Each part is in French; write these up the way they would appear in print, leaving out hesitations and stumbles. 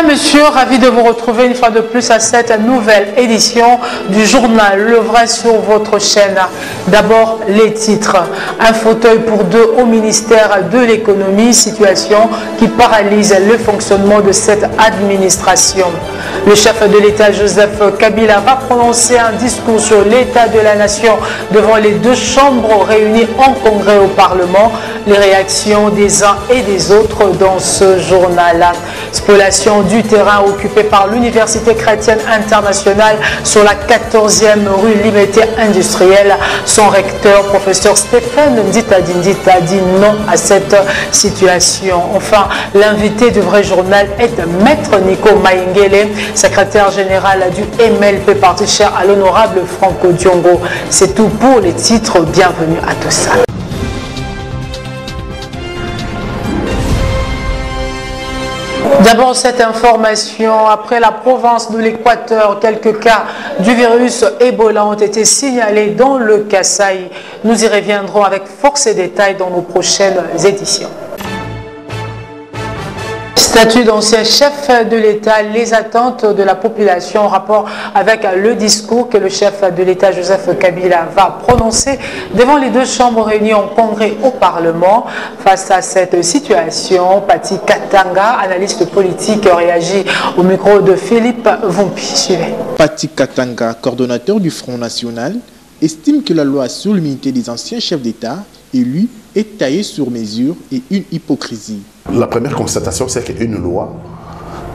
Mesdames, Messieurs, ravi de vous retrouver une fois de plus à cette nouvelle édition du journal Le Vrai sur votre chaîne. D'abord, les titres. Un fauteuil pour deux au ministère de l'économie, situation qui paralyse le fonctionnement de cette administration. Le chef de l'État, Joseph Kabila, va prononcer un discours sur l'état de la nation devant les deux chambres réunies en congrès au Parlement. Les réactions des uns et des autres dans ce journal. Spoliation du terrain occupé par l'Université chrétienne internationale sur la 14e rue Liberté industrielle. Son recteur, professeur Stéphane Ndita dit non à cette situation. Enfin, l'invité du vrai journal est Maître Nico Maïngele, secrétaire général du MLP, parti cher à l'honorable Franco Diongo. C'est tout pour les titres. Bienvenue à tous. D'abord, cette information, après la province de l'Équateur, quelques cas du virus Ebola ont été signalés dans le Kasaï. Nous y reviendrons avec force et détails dans nos prochaines éditions. Statut d'ancien chef de l'État, les attentes de la population en rapport avec le discours que le chef de l'État, Joseph Kabila, va prononcer devant les deux chambres réunies en congrès au Parlement. Face à cette situation, Pati Katanga, analyste politique, réagit au micro de Philippe Vumpi. Suivez. Pati Katanga, coordonnateur du Front National, estime que la loi sur l'immunité des anciens chefs d'État élus est taillée sur mesure et une hypocrisie. La première constatation, c'est qu'une loi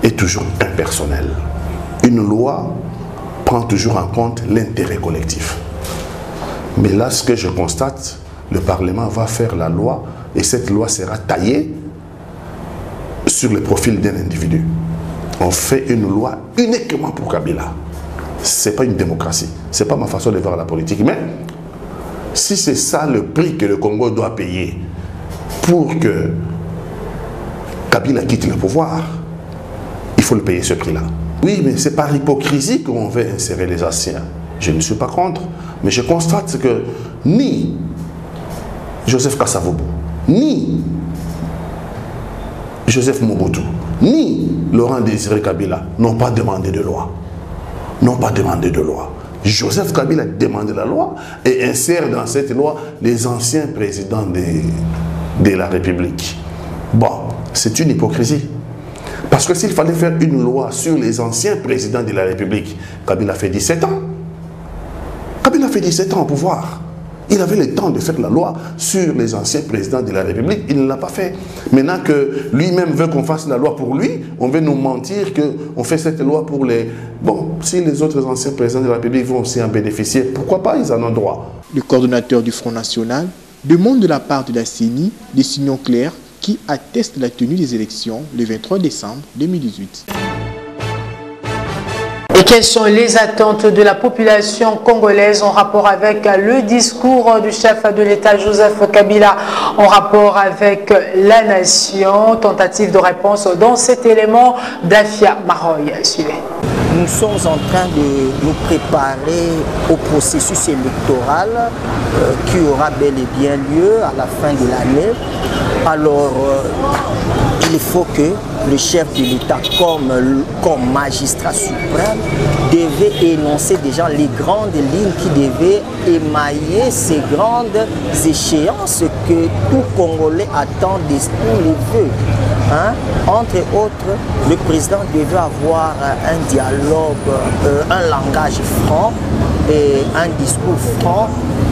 est toujours impersonnelle. Une loi prend toujours en compte l'intérêt collectif. Mais là, ce que je constate, le Parlement va faire la loi et cette loi sera taillée sur le profil d'un individu. On fait une loi uniquement pour Kabila. Ce n'est pas une démocratie. Ce n'est pas ma façon de voir la politique. Mais si c'est ça le prix que le Congo doit payer pour que Kabila quitte le pouvoir, il faut le payer ce prix-là. Oui, mais c'est par hypocrisie qu'on veut insérer les anciens. Je ne suis pas contre, mais je constate que ni Joseph Kasavubu, ni Joseph Mobutu, ni Laurent Désiré Kabila n'ont pas demandé de loi. N'ont pas demandé de loi. Joseph Kabila demande la loi et insère dans cette loi les anciens présidents de la République. Bon, c'est une hypocrisie. Parce que s'il fallait faire une loi sur les anciens présidents de la République, Kabila fait 17 ans. Kabila fait 17 ans au pouvoir. Il avait le temps de faire la loi sur les anciens présidents de la République. Il ne l'a pas fait. Maintenant que lui-même veut qu'on fasse la loi pour lui, on veut nous mentir qu'on fait cette loi pour les... Bon, si les autres anciens présidents de la République vont aussi en bénéficier, pourquoi pas, ils en ont droit. Le coordonnateur du Front National demande de la part de la CENI des signaux clairs qui attestent la tenue des élections le 23 décembre 2018. Et quelles sont les attentes de la population congolaise en rapport avec le discours du chef de l'État Joseph Kabila en rapport avec la nation? Tentative de réponse dans cet élément d'Afia Maroy. Suivez. Nous sommes en train de nous préparer au processus électoral qui aura bel et bien lieu à la fin de l'année. Alors, il faut que le chef de l'État, comme magistrat suprême, devait énoncer déjà les grandes lignes qui devaient émailler ces grandes échéances que tout Congolais attend de tous les vœux. Hein? Entre autres, le président devait avoir un dialogue, un langage franc et un discours franc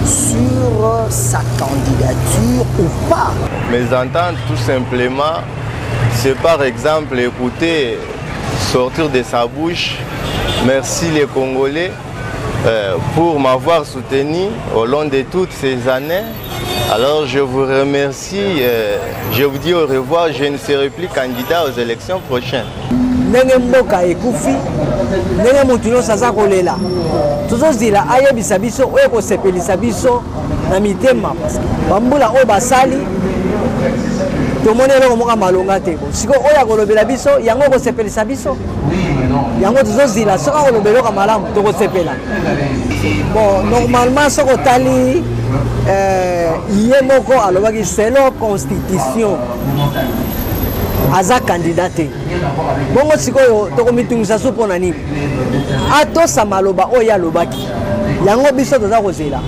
sur sa candidature ou pas. Mes ententes, tout simplement, c'est par exemple écouter, sortir de sa bouche, merci les Congolais pour m'avoir soutenu au long de toutes ces années. Alors je vous remercie, je vous dis au revoir, je ne serai plus candidat aux élections prochaines. Ndenge mboka ekufi ndenge mutu nyonso aza kolela tozozila ayebisa biso oyo kosepelisa biso na mitema bambula oyo basali tomoni eloko moko malonga te sikoyo oyo akolobela biso yango kosepelisa biso yango tozozila soki akolobela eloko malamu tokosepela. Bon, normalement soki otali ye moko alobaki selo constitution aza candidat te bongo sikoyo tokomitungisa so mpona nini atosa maloba oyo alobaki yango biso toza kozela.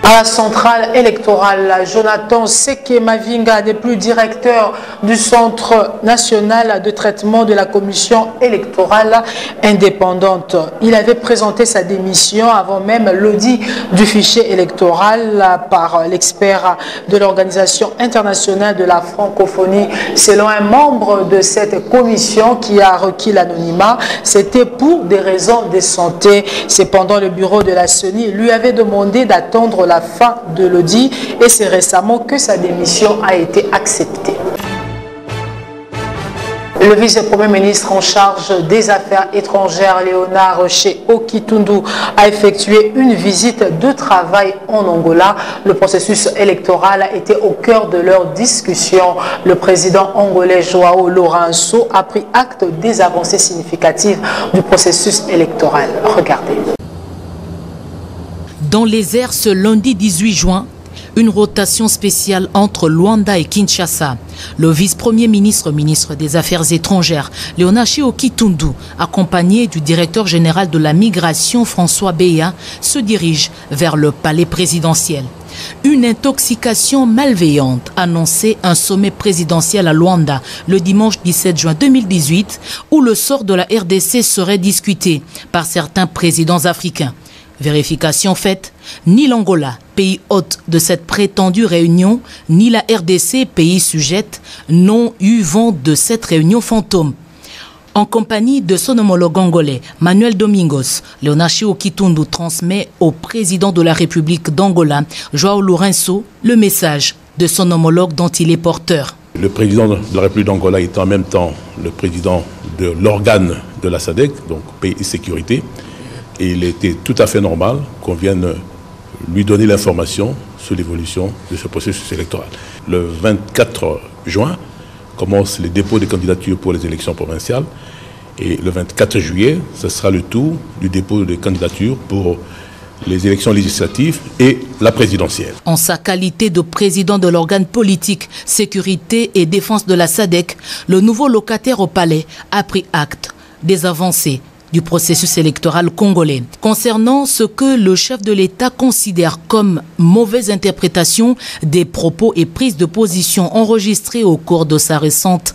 À la centrale électorale, Jonathan Seke Mavinga n'est plus directeur du Centre national de traitement de la commission électorale indépendante. Il avait présenté sa démission avant même l'audit du fichier électoral par l'expert de l'Organisation internationale de la francophonie. Selon un membre de cette commission qui a requis l'anonymat, c'était pour des raisons de santé. Cependant, le bureau de la CENI lui avait demandé d'attendre la fin de l'audit et c'est récemment que sa démission a été acceptée. Le vice-premier ministre en charge des affaires étrangères, Léonard Okitundu, a effectué une visite de travail en Angola. Le processus électoral était au cœur de leur discussion. Le président angolais João Lourenço a pris acte des avancées significatives du processus électoral. Regardez. Dans les airs ce lundi 18 juin, une rotation spéciale entre Luanda et Kinshasa. Le vice-premier ministre, ministre des Affaires étrangères, Léonard Okitundu, accompagné du directeur général de la migration, François Beya, se dirige vers le palais présidentiel. Une intoxication malveillante annonçait un sommet présidentiel à Luanda le dimanche 17 juin 2018 où le sort de la RDC serait discuté par certains présidents africains. Vérification faite, ni l'Angola, pays hôte de cette prétendue réunion, ni la RDC, pays sujette, n'ont eu vent de cette réunion fantôme. En compagnie de son homologue angolais, Manuel Domingos, Léonard Okitundu transmet au président de la République d'Angola, João Lourenço, le message de son homologue dont il est porteur. Le président de la République d'Angola est en même temps le président de l'organe de la SADC, donc paix et sécurité. Et il était tout à fait normal qu'on vienne lui donner l'information sur l'évolution de ce processus électoral. Le 24 juin commence les dépôts des candidatures pour les élections provinciales. Et le 24 juillet, ce sera le tour du dépôt des candidatures pour les élections législatives et la présidentielle. En sa qualité de président de l'organe politique, sécurité et défense de la SADC, le nouveau locataire au palais a pris acte des avancées du processus électoral congolais. Concernant ce que le chef de l'État considère comme mauvaise interprétation des propos et prises de position enregistrées au cours de sa récente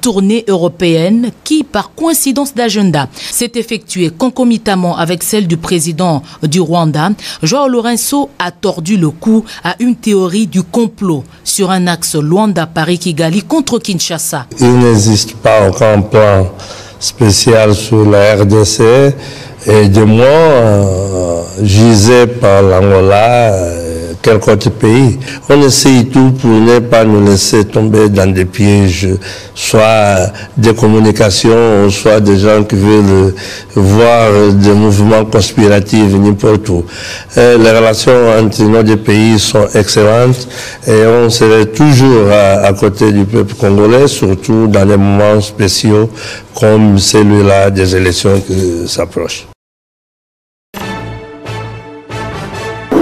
tournée européenne qui, par coïncidence d'agenda, s'est effectuée concomitamment avec celle du président du Rwanda, João Lourenço a tordu le cou à une théorie du complot sur un axe Luanda-Paris-Kigali contre Kinshasa. Il n'existe pas encore un plan spécial sur la RDC et de moi gisé par l'Angola, quelques autres pays. On essaye tout pour ne pas nous laisser tomber dans des pièges, soit des communications, soit des gens qui veulent voir des mouvements conspiratifs n'importe où. Les relations entre nos deux pays sont excellentes et on serait toujours à côté du peuple congolais, surtout dans les moments spéciaux comme celui-là des élections qui s'approchent.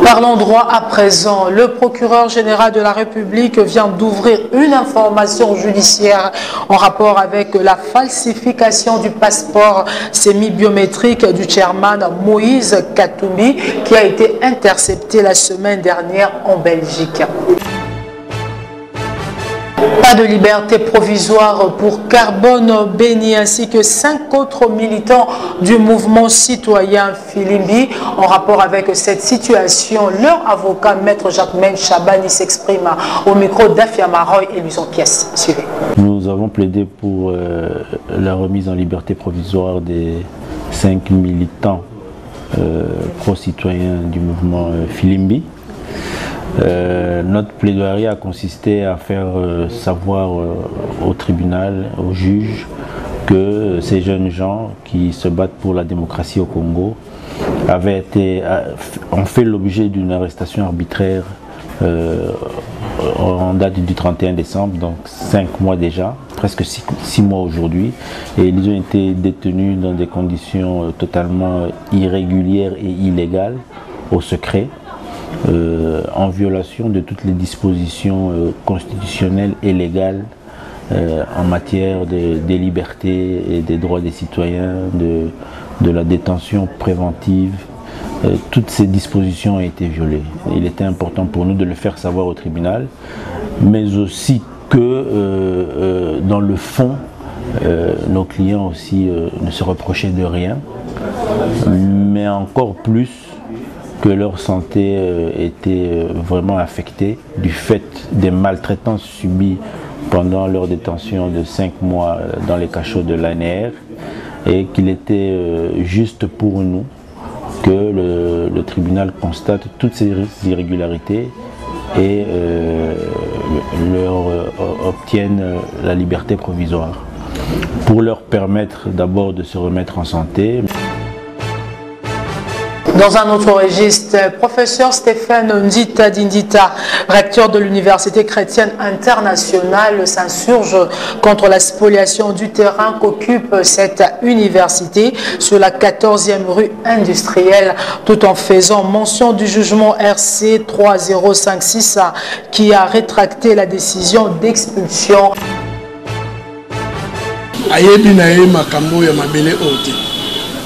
Parlons droit à présent. Le procureur général de la République vient d'ouvrir une information judiciaire en rapport avec la falsification du passeport semi-biométrique du chairman Moïse Katumbi qui a été intercepté la semaine dernière en Belgique. Pas de liberté provisoire pour Carbone Béni ainsi que 5 autres militants du mouvement citoyen Filimbi. En rapport avec cette situation, leur avocat, Maître Jacquemain Chabani, s'exprime au micro d'Afia Maroy et lui en pièce. Suivez. Nous avons plaidé pour la remise en liberté provisoire des 5 militants pro-citoyens du mouvement Filimbi. Notre plaidoirie a consisté à faire savoir au tribunal, au juge, que ces jeunes gens qui se battent pour la démocratie au Congo ont fait l'objet d'une arrestation arbitraire en date du 31 décembre, donc 5 mois déjà, presque 6 mois aujourd'hui, et ils ont été détenus dans des conditions totalement irrégulières et illégales, au secret. en violation de toutes les dispositions constitutionnelles et légales en matière des libertés et des droits des citoyens, de la détention préventive. Toutes ces dispositions ont été violées. Il était important pour nous de le faire savoir au tribunal, mais aussi que dans le fond, nos clients aussi ne se reprochaient de rien, mais encore plus que leur santé était vraiment affectée du fait des maltraitances subies pendant leur détention de 5 mois dans les cachots de l'ANR, et qu'il était juste pour nous que le tribunal constate toutes ces irrégularités et leur obtiennent la liberté provisoire pour leur permettre d'abord de se remettre en santé. Dans un autre registre, professeur Stéphane Ndita Dindita, recteur de l'Université chrétienne internationale, s'insurge contre la spoliation du terrain qu'occupe cette université sur la 14e rue industrielle, tout en faisant mention du jugement RC 3056 qui a rétracté la décision d'expulsion.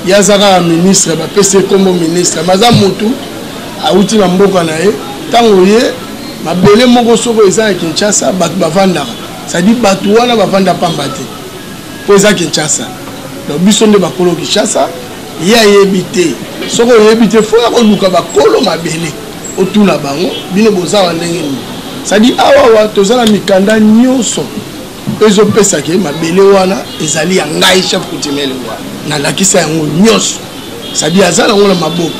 Yazaka ministre bapese comme ministre maza mutu auti na mboka na ye tango ye mabele moko soko eza Kinshasa batu bavanda ça dit batu wana bavanda pambate po eza Kinshasa donc biso nde bakolo Kinshasa ya yebite soko yebite fo ya koluka bakolo mabele otuna bango bino bozawa ndenge ni ça dit awa tozala mikanda nyonso ezo pesa ke mabele wana ezali ya ngai chef coutumier na lakisa yango nyonso sadi azala ngona maboko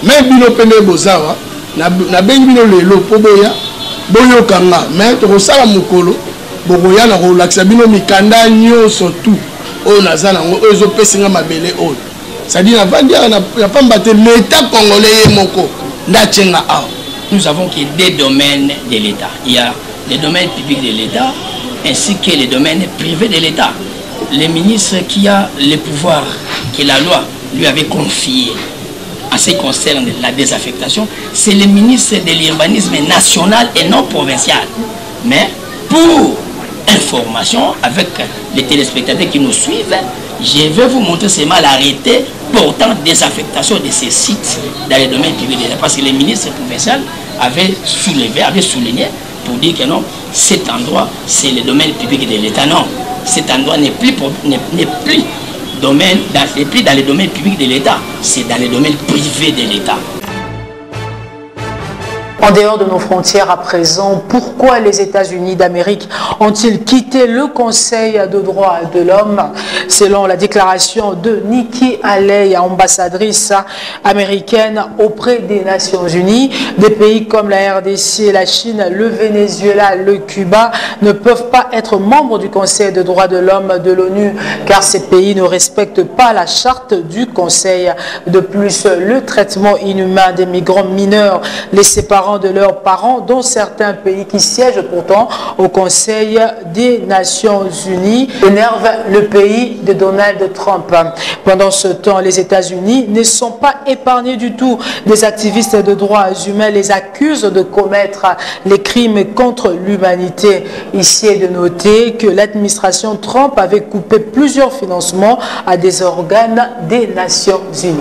même bino pene bozawa na bengi bino lelo po boya boyokanga mais to kosala mukolo bokoya na ko lakisa bino mikanda nyonso tu o nazala ngo ezo pesinga mabele o sadi na vandia na pambate l'état congolais moko ndachenga a. Nous avons qu'il y a des domaines de l'État. Il y a les domaines publics de l'État ainsi que les domaines privés de l'État. Le ministre qui a le pouvoir que la loi lui avait confié en ce qui concerne la désaffectation, c'est le ministre de l'urbanisme national et non provincial. Mais pour information, avec les téléspectateurs qui nous suivent, je vais vous montrer seulement l'arrêté portant désaffectation de ces sites dans les domaines privés de l'État. Parce que le ministre provincial avait souligné pour dire que non, cet endroit, c'est le domaine public de l'État. Non, cet endroit n'est plus dans les domaines publics de l'État, c'est dans les domaines privés de l'État. En dehors de nos frontières à présent, pourquoi les États-Unis d'Amérique ont-ils quitté le Conseil de droits de l'homme? Selon la déclaration de Nikki Haley, ambassadrice américaine auprès des Nations Unies, des pays comme la RDC, la Chine, le Venezuela, le Cuba ne peuvent pas être membres du Conseil de droits de l'homme de l'ONU car ces pays ne respectent pas la charte du Conseil. De plus, le traitement inhumain des migrants mineurs, les séparant de leurs parents, dont certains pays qui siègent pourtant au Conseil des Nations Unies, énerve le pays de Donald Trump. Pendant ce temps, les États-Unis ne sont pas épargnés du tout. Des activistes de droits humains les accusent de commettre les crimes contre l'humanité. Ici est de noter que l'administration Trump avait coupé plusieurs financements à des organes des Nations Unies.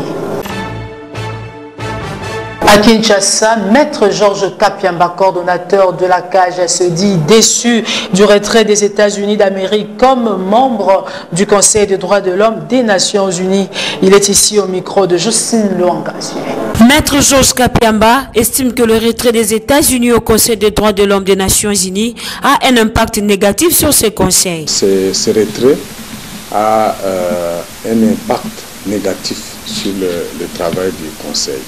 À Kinshasa, Maître Georges Kapiamba, coordonnateur de la CAGE, se dit déçu du retrait des États-Unis d'Amérique comme membre du Conseil des droits de l'homme des Nations Unies. Il est ici au micro de Jocelyne Luanga. Maître Georges Kapiamba estime que le retrait des États-Unis au Conseil des droits de l'homme des Nations Unies a un impact négatif sur ce conseil. Ce retrait a un impact négatif sur le travail du Conseil.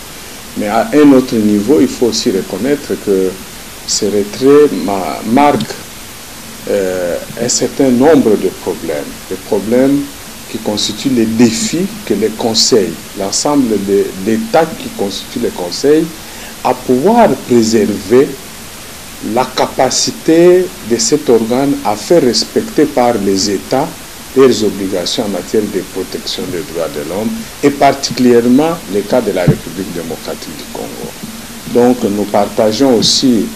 Mais à un autre niveau, il faut aussi reconnaître que ce retrait marque un certain nombre de problèmes. Des problèmes qui constituent les défis que le Conseil, l'ensemble des États qui constituent le Conseil, à pouvoir préserver la capacité de cet organe à faire respecter par les États leurs obligations en matière de protection des droits de l'homme, et particulièrement le cas de la République démocratique du Congo. Donc nous partageons aussi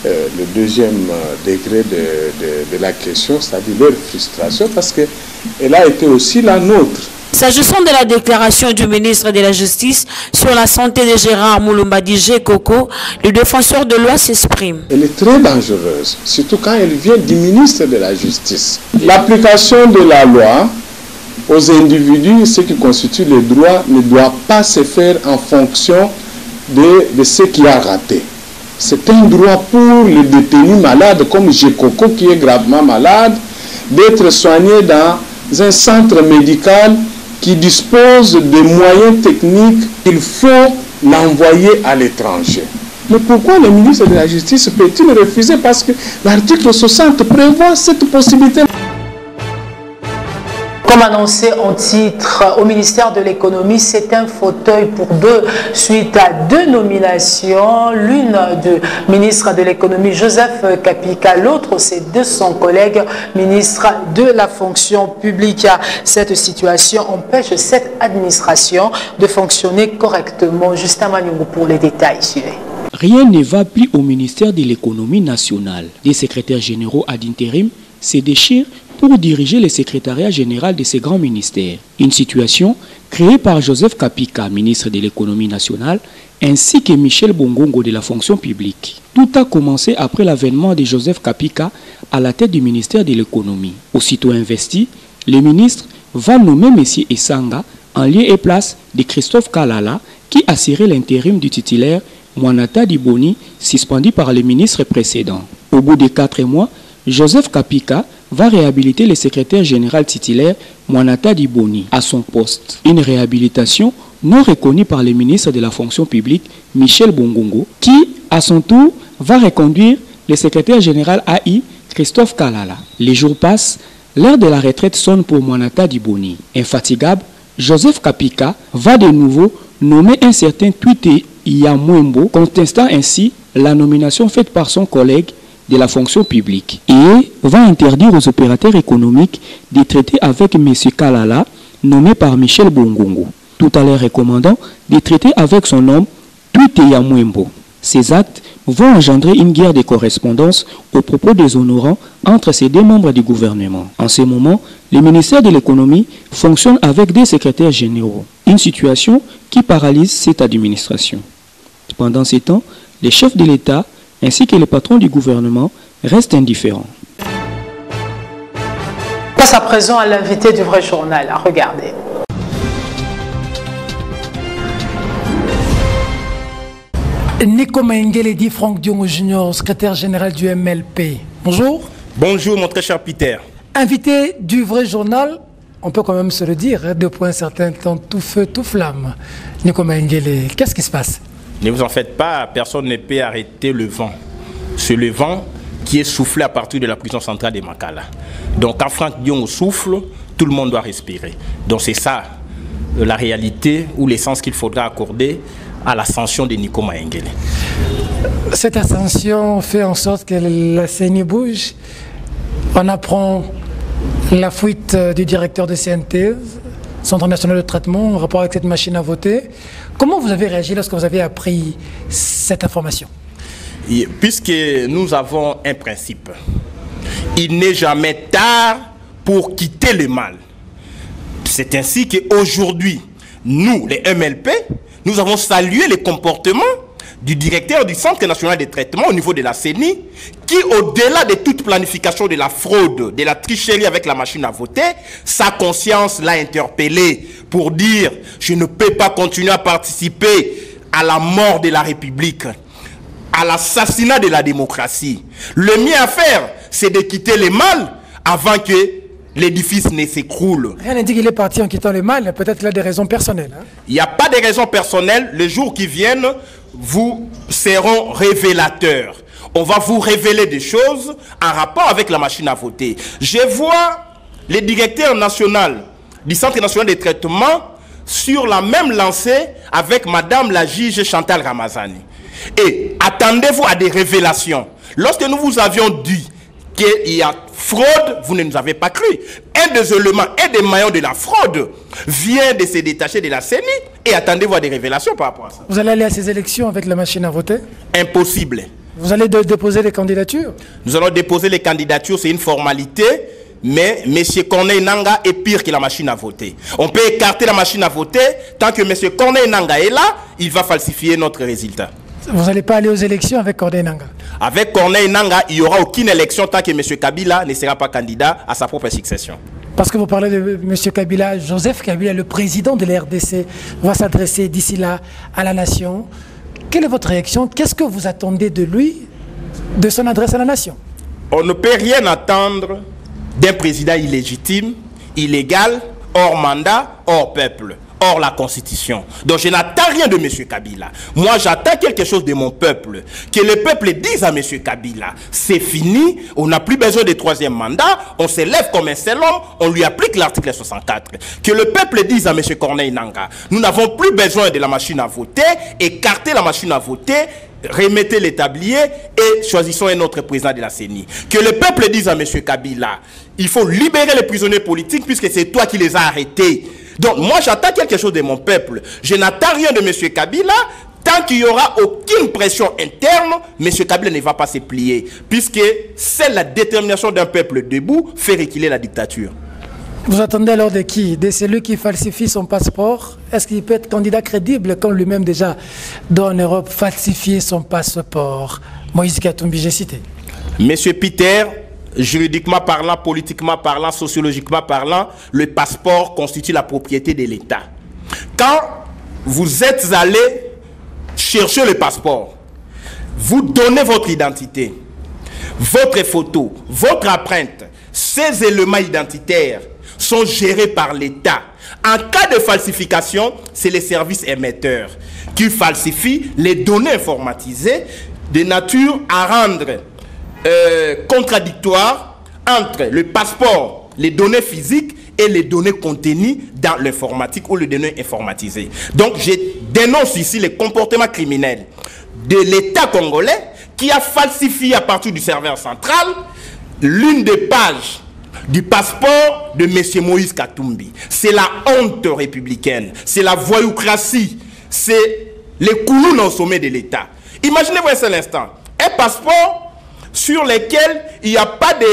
le deuxième degré de la question, c'est-à-dire leur frustration, parce qu'elle a été aussi la nôtre. S'agissant de la déclaration du ministre de la Justice sur la santé de Gérard Moulumba Dije Koko, le défenseur de loi s'exprime. Elle est très dangereuse, surtout quand elle vient du ministre de la Justice. L'application de la loi aux individus, ce qui constitue les droits, ne doit pas se faire en fonction de ce qui a raté. C'est un droit pour les détenus malades comme Jekoko qui est gravement malade d'être soigné dans un centre médical qui dispose de moyens techniques. Il faut l'envoyer à l'étranger. Mais pourquoi le ministre de la Justice peut-il refuser? Parce que l'article 60 prévoit cette possibilité. Comme annoncé en titre au ministère de l'économie, c'est un fauteuil pour deux suite à deux nominations. L'une du ministre de l'économie Joseph Kapika, l'autre c'est de son collègue ministre de la fonction publique. Cette situation empêche cette administration de fonctionner correctement. Justin Maniungu pour les détails. Suivez. Rien ne va plus au ministère de l'économie nationale. Des secrétaires généraux ad intérim se déchirent pour diriger le secrétariat général de ces grands ministères. Une situation créée par Joseph Kapika, ministre de l'économie nationale, ainsi que Michel Bongongo de la fonction publique. Tout a commencé après l'avènement de Joseph Kapika à la tête du ministère de l'économie. Aussitôt investi, le ministre va nommer M. Essanga en lieu et place de Christophe Kalala, qui assurait l'intérim du titulaire Mwanata Diboni, suspendu par le ministre précédent. Au bout de 4 mois, Joseph Kapika va réhabiliter le secrétaire général titulaire Mwanata Diboni à son poste. Une réhabilitation non reconnue par le ministre de la fonction publique Michel Bongongo, qui à son tour va reconduire le secrétaire général AI Christophe Kalala. Les jours passent, l'heure de la retraite sonne pour Mwanata Diboni. Infatigable, Joseph Kapika va de nouveau nommer un certain Twite Yamwembo, contestant ainsi la nomination faite par son collègue de la fonction publique, et va interdire aux opérateurs économiques de traiter avec M. Kalala, nommé par Michel Bongongo, tout en leur recommandant de traiter avec son homme Twite Yamwembo. Ces actes vont engendrer une guerre de correspondance au propos des honorants entre ces deux membres du gouvernement. En ce moment, le ministère de l'économie fonctionne avec des secrétaires généraux, une situation qui paralyse cette administration. Pendant ces temps, les chefs de l'État ainsi que les patrons du gouvernement restent indifférents. Passe à présent à l'invité du vrai journal. Regardez. Nico Maengele dit Franck Diongo Junior, secrétaire général du MLP. Bonjour. Bonjour mon très cher Peter. Invité du vrai journal, on peut quand même se le dire, depuis un certain temps, tout feu, tout flamme. Nico Maengele, qu'est-ce qui se passe? Ne vous en faites pas, personne ne peut arrêter le vent. C'est le vent qui est soufflé à partir de la prison centrale de Makala. Donc quand Franck Diongo souffle, tout le monde doit respirer. Donc c'est ça la réalité ou l'essence qu'il faudra accorder à l'ascension de Nico Maengele. Cette ascension fait en sorte que la CENI bouge. On apprend la fuite du directeur de CNT, Centre national de traitement, en rapport avec cette machine à voter. Comment vous avez réagi lorsque vous avez appris cette information? Puisque nous avons un principe, il n'est jamais tard pour quitter le mal. C'est ainsi qu'aujourd'hui, nous, les MLP, nous avons salué le comportement du directeur du Centre national de traitement au niveau de la CENI, qui, au-delà de toute planification de la fraude, de la tricherie avec la machine à voter, sa conscience l'a interpellé pour dire « Je ne peux pas continuer à participer à la mort de la République, à l'assassinat de la démocratie. Le mieux à faire, c'est de quitter le mal avant que l'édifice ne s'écroule. » Rien n'indique qu'il est parti en quittant le mal, peut-être qu'il a des raisons personnelles. Hein? Il n'y a pas de raisons personnelles. Les jours qui viennent, vous seront révélateurs. On va vous révéler des choses en rapport avec la machine à voter. Je vois le directeur national du Centre national de traitement sur la même lancée avec Madame la juge Chantal Ramazani. Et attendez-vous à des révélations. Lorsque nous vous avions dit qu'il y a fraude, vous ne nous avez pas cru. Un des éléments, un des maillons de la fraude vient de se détacher de la CENI et attendez voir des révélations par rapport à ça. Vous allez aller à ces élections avec la machine à voter? Impossible. Vous allez déposer les candidatures? Nous allons déposer les candidatures, c'est une formalité, mais M. Corneille Nangaa est pire que la machine à voter. On peut écarter la machine à voter, tant que M. Corneille Nangaa est là, il va falsifier notre résultat. Vous n'allez pas aller aux élections avec Corneille Nangaa? Avec Corneille Nangaa, il n'y aura aucune élection tant que M. Kabila ne sera pas candidat à sa propre succession. Parce que vous parlez de M. Kabila, Joseph Kabila, le président de la RDC, va s'adresser d'ici là à la nation. Quelle est votre réaction? Qu'est-ce que vous attendez de lui, de son adresse à la nation? On ne peut rien attendre d'un président illégitime, illégal, hors mandat, hors peuple, hors la Constitution. Donc je n'attends rien de M. Kabila. Moi j'attends quelque chose de mon peuple. Que le peuple dise à M. Kabila, c'est fini, on n'a plus besoin de troisième mandat, on s'élève comme un seul homme, on lui applique l'article 64. Que le peuple dise à M. Corneille Nangaa, nous n'avons plus besoin de la machine à voter, écartez la machine à voter, remettez les tabliers et choisissons un autre président de la CENI. Que le peuple dise à M. Kabila, il faut libérer les prisonniers politiques puisque c'est toi qui les as arrêtés. Donc moi j'attends quelque chose de mon peuple. Je n'attends rien de M. Kabila. Tant qu'il n'y aura aucune pression interne, M. Kabila ne va pas se plier. Puisque c'est la détermination d'un peuple debout fait reculer la dictature. Vous attendez alors de qui? De celui qui falsifie son passeport? Est-ce qu'il peut être candidat crédible quand lui-même déjà doit en Europe falsifier son passeport? Moïse Katumbi, j'ai cité. Monsieur Peter, juridiquement parlant, politiquement parlant, sociologiquement parlant, le passeport constitue la propriété de l'État. Quand vous êtes allé chercher le passeport, vous donnez votre identité, votre photo, votre empreinte, ces éléments identitaires sont gérés par l'État. En cas de falsification, c'est les services émetteurs qui falsifient les données informatisées de nature à rendre contradictoire entre le passeport, les données physiques et les données contenues dans l'informatique ou les données informatisées. Donc je dénonce ici les comportements criminels de l'État congolais qui a falsifié à partir du serveur central l'une des pages du passeport de M. Moïse Katumbi. C'est la honte républicaine, c'est la voyoucratie, c'est les coulours au sommet de l'État. Imaginez-vous un seul instant, un passeport sur lequel il n'y a pas de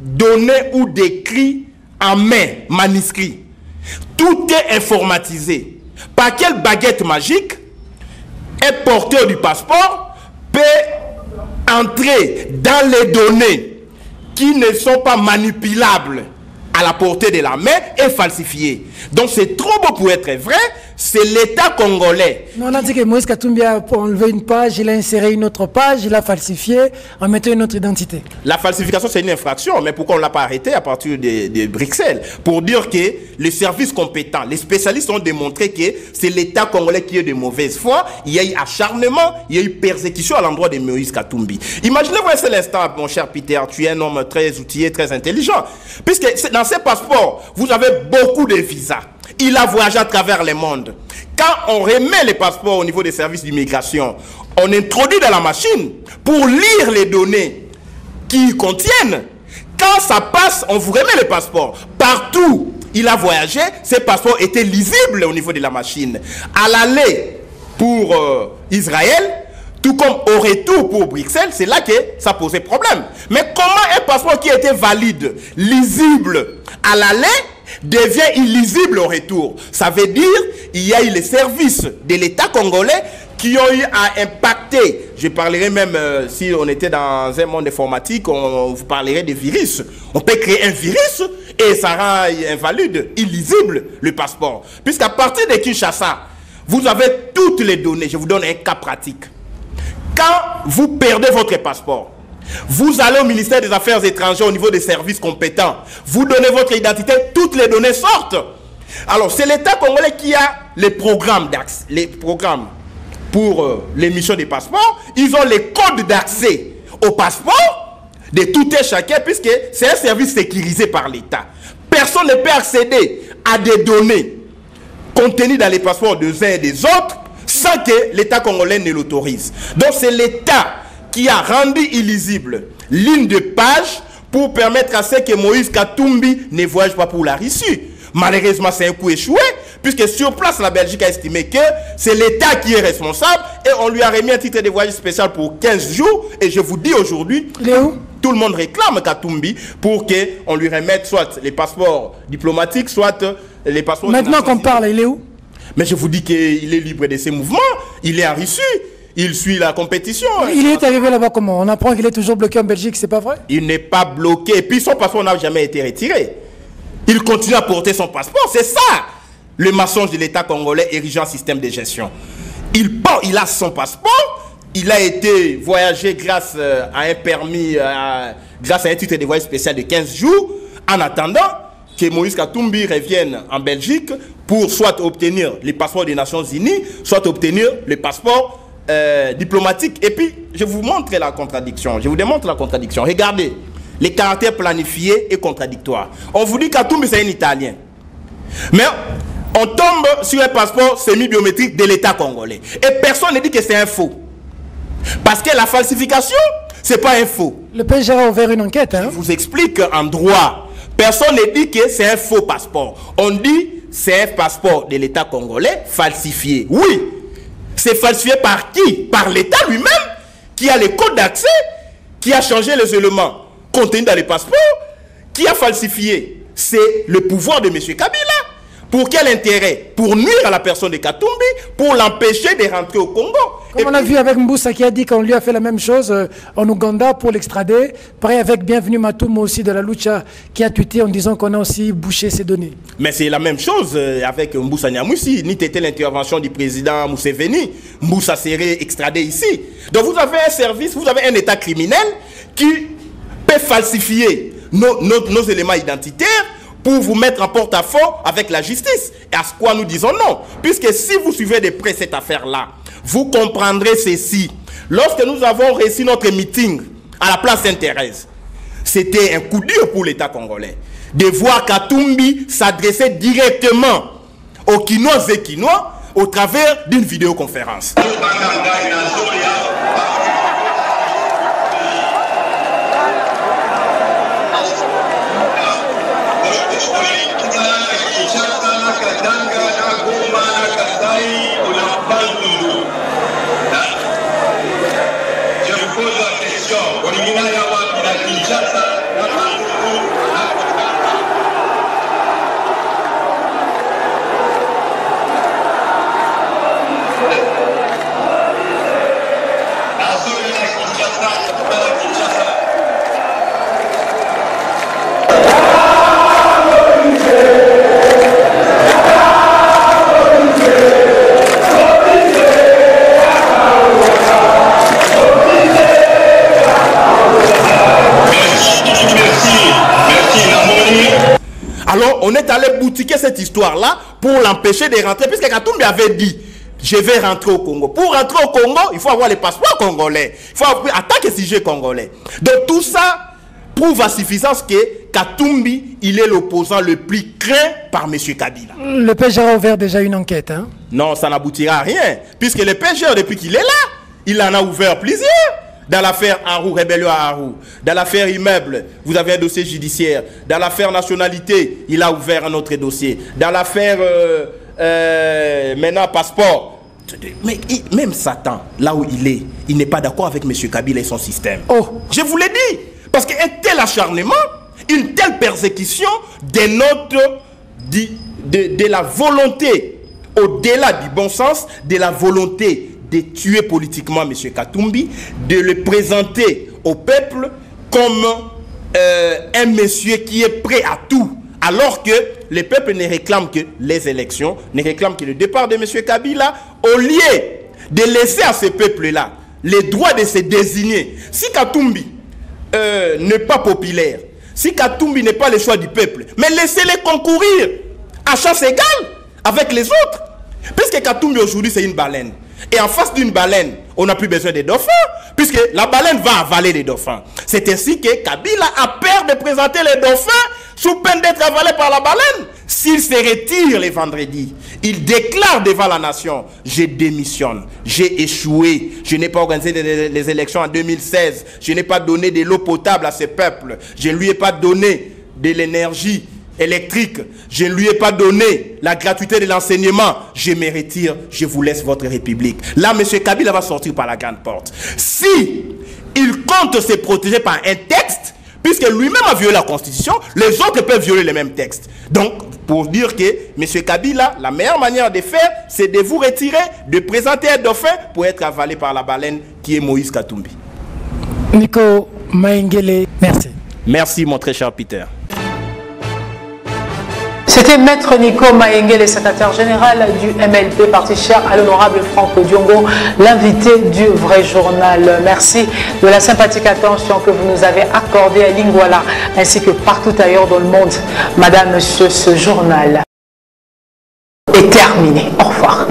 données ou d'écrits en main, manuscrits. Tout est informatisé. Par quelle baguette magique un porteur du passeport peut entrer dans les données qui ne sont pas manipulables à la portée de la main et falsifiées. Donc c'est trop beau pour être vrai, c'est l'État congolais. On a dit que Moïse Katumbi a enlevé une page, il a inséré une autre page, il a falsifié en mettant une autre identité. La falsification c'est une infraction, mais pourquoi on ne l'a pas arrêté à partir de Bruxelles? Pour dire que les services compétents, les spécialistes ont démontré que c'est l'État congolais qui est de mauvaise foi, il y a eu acharnement, il y a eu persécution à l'endroit de Moïse Katumbi. Imaginez-vous un seul instant, mon cher Peter, tu es un homme très outillé, très intelligent, puisque dans ces passeports, vous avez beaucoup de visas. Il a voyagé à travers le monde. Quand on remet les passeports au niveau des services d'immigration, on introduit dans la machine pour lire les données qui y contiennent. Quand ça passe, on vous remet les passeports. Partout, il a voyagé, ces passeports étaient lisibles au niveau de la machine. À l'aller pour Israël, tout comme au retour pour Bruxelles, c'est là que ça posait problème. Mais comment un passeport qui était valide, lisible à l'aller, devient illisible au retour? Ça veut dire qu'il y a eu les services de l'État congolais qui ont eu à impacter. Je parlerai même, si on était dans un monde informatique, on vous parlerait de virus. On peut créer un virus et ça rend invalide, illisible le passeport. Puisqu'à partir de Kinshasa, vous avez toutes les données. Je vous donne un cas pratique. Quand vous perdez votre passeport, vous allez au ministère des Affaires étrangères au niveau des services compétents. Vous donnez votre identité, toutes les données sortent. Alors, c'est l'État congolais qui a les programmes d'accès, les programmes pour l'émission des passeports. Ils ont les codes d'accès au passeport de tout et chacun, puisque c'est un service sécurisé par l'État. Personne ne peut accéder à des données contenues dans les passeports des uns et des autres sans que l'État congolais ne l'autorise. Donc, c'est l'État qui a rendu illisible ligne de page pour permettre à ce que Moïse Katumbi ne voyage pas pour la Russie. Malheureusement, c'est un coup échoué, puisque sur place, la Belgique a estimé que c'est l'État qui est responsable et on lui a remis un titre de voyage spécial pour 15 jours. Et je vous dis aujourd'hui, tout le monde réclame Katumbi pour qu'on lui remette soit les passeports diplomatiques, soit les passeports... Maintenant qu'on parle, il est où? Mais je vous dis qu'il est libre de ses mouvements, il est en Russie. Il suit la compétition. Il est arrivé là-bas comment? On apprend qu'il est toujours bloqué en Belgique, c'est pas vrai? Il n'est pas bloqué. Et puis son passeport n'a jamais été retiré. Il continue à porter son passeport. C'est ça le mensonge de l'État congolais érigé en système de gestion. Il a son passeport. Il a été voyagé grâce à un permis, grâce à un titre de voyage spécial de 15 jours. En attendant que Moïse Katumbi revienne en Belgique pour soit obtenir les passeports des Nations Unies, soit obtenir le passeport diplomatique. Et puis, je vous montre la contradiction. Je vous démontre la contradiction. Regardez, les caractères planifiés et contradictoires. On vous dit qu'Katumbi, c'est un Italien. Mais on tombe sur un passeport semi-biométrique de l'État congolais. Et personne ne dit que c'est un faux. Parce que la falsification, c'est pas un faux. Le PSG a ouvert une enquête. Hein? Je vous explique en droit. Personne ne dit que c'est un faux passeport. On dit c'est un passeport de l'État congolais falsifié. Oui. C'est falsifié par qui? Par l'État lui-même, qui a les codes d'accès, qui a changé les éléments contenus dans les passeports, qui a falsifié. C'est le pouvoir de M. Kabila. Pour quel intérêt? Pour nuire à la personne de Katumbi, pour l'empêcher de rentrer au Congo. Comme on a vu avec Mboussa qui a dit qu'on lui a fait la même chose en Ouganda pour l'extrader. Pareil avec Bienvenu Matoum aussi de la Lucha qui a tweeté en disant qu'on a aussi bouché ses données. Mais c'est la même chose avec Mboussa Nyamousi. Ni était l'intervention du président Museveni. Mboussa serait extradé ici. Donc vous avez un service, vous avez un état criminel qui peut falsifier nos éléments identitaires pour vous mettre en porte-à-faux avec la justice. Et à ce quoi nous disons non. Puisque si vous suivez de près cette affaire-là, vous comprendrez ceci. Lorsque nous avons réussi notre meeting à la place Sainte-Thérèse, c'était un coup dur pour l'État congolais. De voir Katumbi s'adresser directement aux Kinois et Kinois au travers d'une vidéoconférence. Alors, on est allé boutiquer cette histoire-là pour l'empêcher de rentrer, puisque Katumbi avait dit, je vais rentrer au Congo. Pour rentrer au Congo, il faut avoir les passeports congolais. Il faut attaquer les sujets congolais. Donc tout ça prouve à suffisance que Katumbi, il est l'opposant le plus craint par M. Kabila. Le PGR a ouvert déjà une enquête. Hein? Non, ça n'aboutira à rien. Puisque le PGR, depuis qu'il est là, il en a ouvert plusieurs. Dans l'affaire Arou, rébellion à Arou. Dans l'affaire immeuble, vous avez un dossier judiciaire. Dans l'affaire nationalité, il a ouvert un autre dossier. Dans l'affaire maintenant passeport. Mais même Satan, là où il n'est pas d'accord avec M. Kabila et son système. Oh. Je vous l'ai dit. Parce qu'un tel acharnement, une telle persécution dénote de la volonté, au-delà du bon sens, de la volonté de tuer politiquement M. Katumbi, de le présenter au peuple comme un monsieur qui est prêt à tout, alors que le peuple ne réclame que les élections, ne réclame que le départ de M. Kabila, au lieu de laisser à ce peuple-là les droits de se désigner. Si Katumbi n'est pas populaire, si Katumbi n'est pas le choix du peuple, mais laissez-les concourir à chasse égale avec les autres. Puisque Katumbi aujourd'hui c'est une baleine. Et en face d'une baleine, on n'a plus besoin des dauphins, puisque la baleine va avaler les dauphins. C'est ainsi que Kabila a peur de présenter les dauphins sous peine d'être avalé par la baleine. S'il se retire les vendredis, il déclare devant la nation, je démissionne, j'ai échoué, je n'ai pas organisé les élections en 2016, je n'ai pas donné de l'eau potable à ce peuple, je ne lui ai pas donné de l'énergie électrique, je ne lui ai pas donné la gratuité de l'enseignement, je me retire, je vous laisse votre République. Là, M. Kabila va sortir par la grande porte. Si il compte se protéger par un texte, puisque lui-même a violé la Constitution, les autres peuvent violer les mêmes textes. Donc, pour dire que M. Kabila, la meilleure manière de faire, c'est de vous retirer, de présenter un dauphin pour être avalé par la baleine qui est Moïse Katumbi. Nico Maïngele, merci. Merci, mon très cher Peter. C'était Maître Nico Maïngele, secrétaire général du MLP, parti cher à l'honorable Franck Diongo, l'invité du vrai journal. Merci de la sympathique attention que vous nous avez accordée à Lingwala ainsi que partout ailleurs dans le monde. Madame, monsieur, ce journal est terminé. Au revoir.